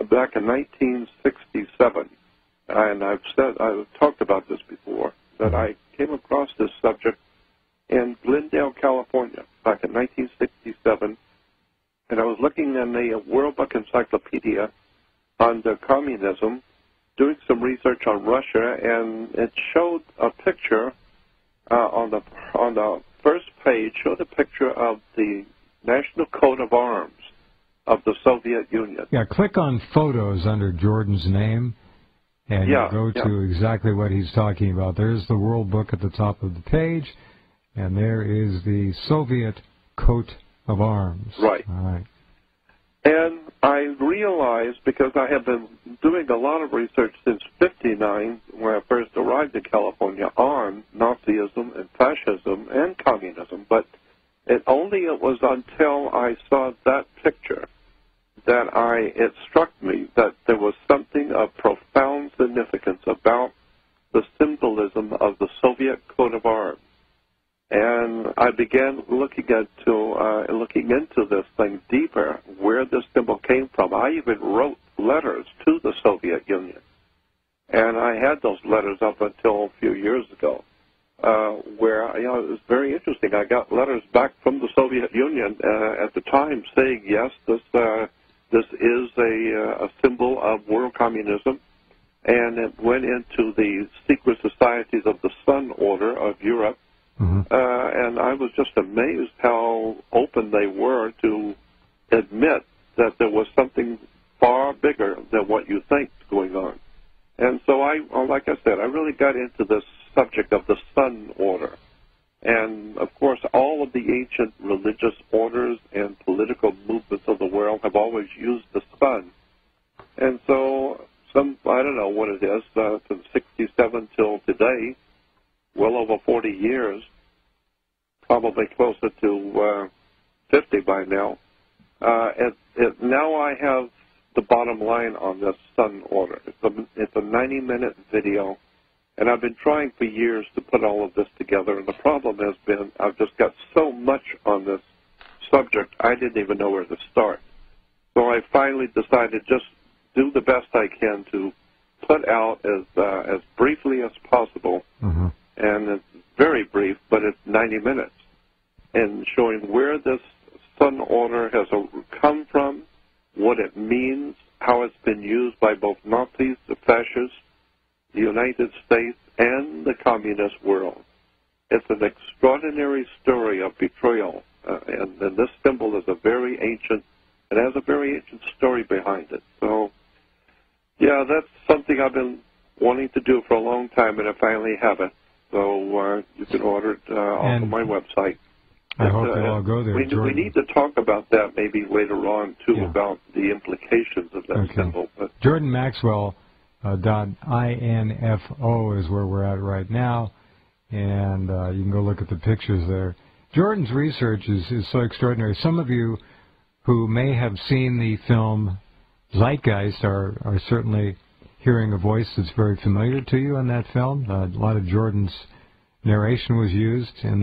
back in 1967, and I've talked about this before, that I came across this subject in Glendale, California, back in 1967, and I was looking in the World Book Encyclopedia on the communism, doing some research on Russia, and it showed a picture on the first page, showed a picture of the national coat of arms of the Soviet Union. Yeah, click on photos under Jordan's name, and you go to exactly what he's talking about. There's the World Book at the top of the page, and there is the Soviet coat of arms. Right. All right. And I realized, because I have been doing a lot of research since '59, when I first arrived in California, on Nazism and fascism and communism, but it was until I saw that picture that it struck me that there was something of profound significance about the symbolism of the Soviet coat of arms. And I began looking into this thing deeper, where this symbol came from. I even wrote letters to the Soviet Union, and I had those letters up until a few years ago, where it was very interesting. I got letters back from the Soviet Union at the time saying, yes, this is a symbol of world communism, and it went into the secret societies of the Sun Order of Europe. And I was just amazed how open they were to admit that there was something far bigger than what you think going on. And so like I said, I really got into this subject of the Sun Order. And, of course, all of the ancient religious orders and political movements of the world have always used the sun. And so I don't know what it is, from 67 till today, well over 40 years, probably closer to 50 by now. Now I have the bottom line on this Sun Order. It's a 90-minute video, and I've been trying for years to put all of this together, and the problem has been I've just got so much on this subject, I didn't even know where to start. So I finally decided just do the best I can to put out as briefly as possible, and it's very brief, but it's 90 minutes, and showing where this Sun Order has come from, what it means, how it's been used by both Nazis, the fascists, the United States, and the communist world. It's an extraordinary story of betrayal, and this symbol is it has a very ancient story behind it. So, yeah, that's something I've been wanting to do for a long time, and I finally have it. So you can order it off of my website. I hope you'll all go there. We need to talk about that maybe later on, too, about the implications of that symbol. But Jordan Maxwell .info is where we're at right now, and you can go look at the pictures there. Jordan's research is so extraordinary. Some of you who may have seen the film Zeitgeist are certainly hearing a voice that's very familiar to you in that film. A lot of Jordan's narration was used in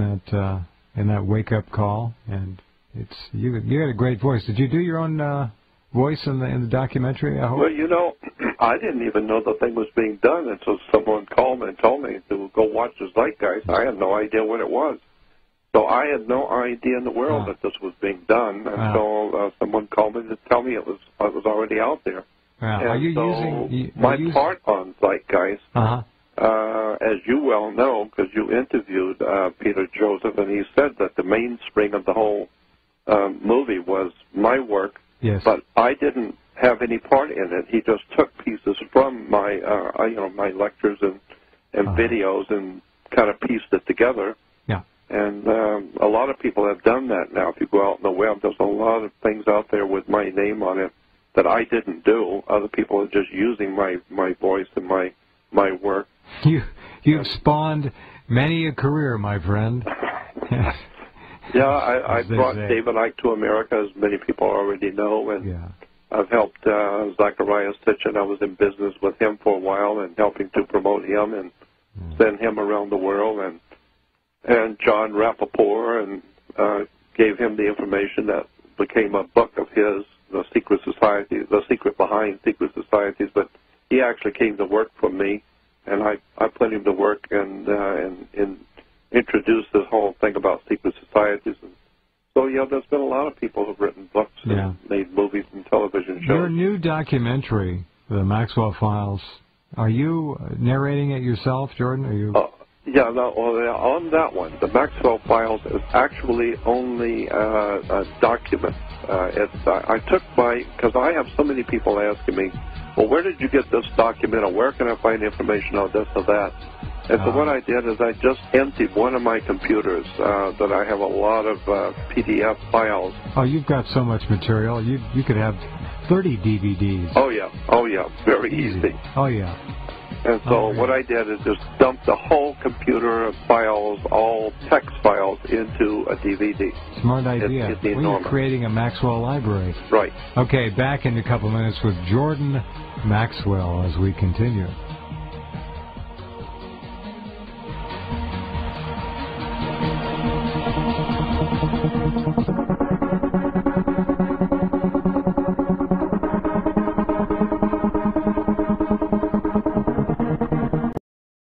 that wake-up call, and you had a great voice. Did you do your own voice in the documentary, I hope? Well, I didn't even know the thing was being done until someone called me and told me to go watch the Zeitgeist. I had no idea what it was. So I had no idea in the world that this was being done until someone called me to tell me it was already out there. Are you my part on Zeitgeist, as you well know, because you interviewed Peter Joseph, and he said that the mainspring of the whole movie was my work, but I didn't have any part in it. He just took pieces from my my lectures and videos and kind of pieced it together. And a lot of people have done that now. If you go out on the web, there's a lot of things out there with my name on it that I didn't do. Other people are just using my voice and my work. You've spawned many a career, my friend. I brought David Icke to America, as many people already know, and I've helped Zacharias Sitchin. I was in business with him for a while and helping to promote him and send him around the world, and John Rappaport, and gave him the information that became a book of his the secret society, the secret behind secret societies, but he actually came to work for me, and I put him to work and introduced this whole thing about secret societies. And so, yeah, there's been a lot of people who've written books and made movies and television shows. Your new documentary, The Maxwell Files, are you narrating it yourself, Jordan? Are you? Yeah, no, on that one, the Maxwell Files is actually only a document. I took because I have so many people asking me, well, where did you get this document, or where can I find information on this or that? And so what I did is I just emptied one of my computers that I have a lot of PDF files. Oh, you've got so much material. You could have 30 DVDs. Oh, yeah, very easy. Oh, yeah. And so what I did is just dump the whole computer of files, all text files, into a DVD. Smart idea. You're creating a Maxwell library. Right. Okay, back in a couple minutes with Jordan Maxwell as we continue.